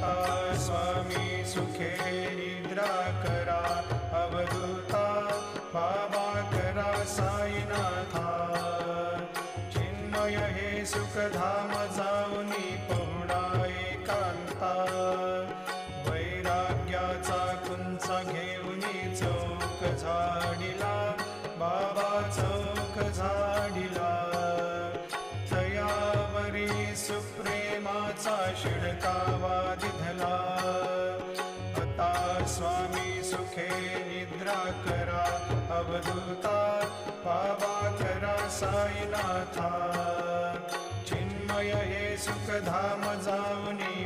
आता स्वामी सुखे निद्रा करा अवधूता बाबा करा साईनाथा चिन्मय हे सुखधाम जाऊनी पहुडा एकांता वैराग्याचा कुंच घेऊनी चौक झाडिला बाबा चौक झाडिला तयावरी सुप्रेमाचा शिडकावा दिधला आता स्वामी सुखे निद्रा करा अवधूता बाबा करा साईनाथा चिन्मय हे सुखधाम जाऊनी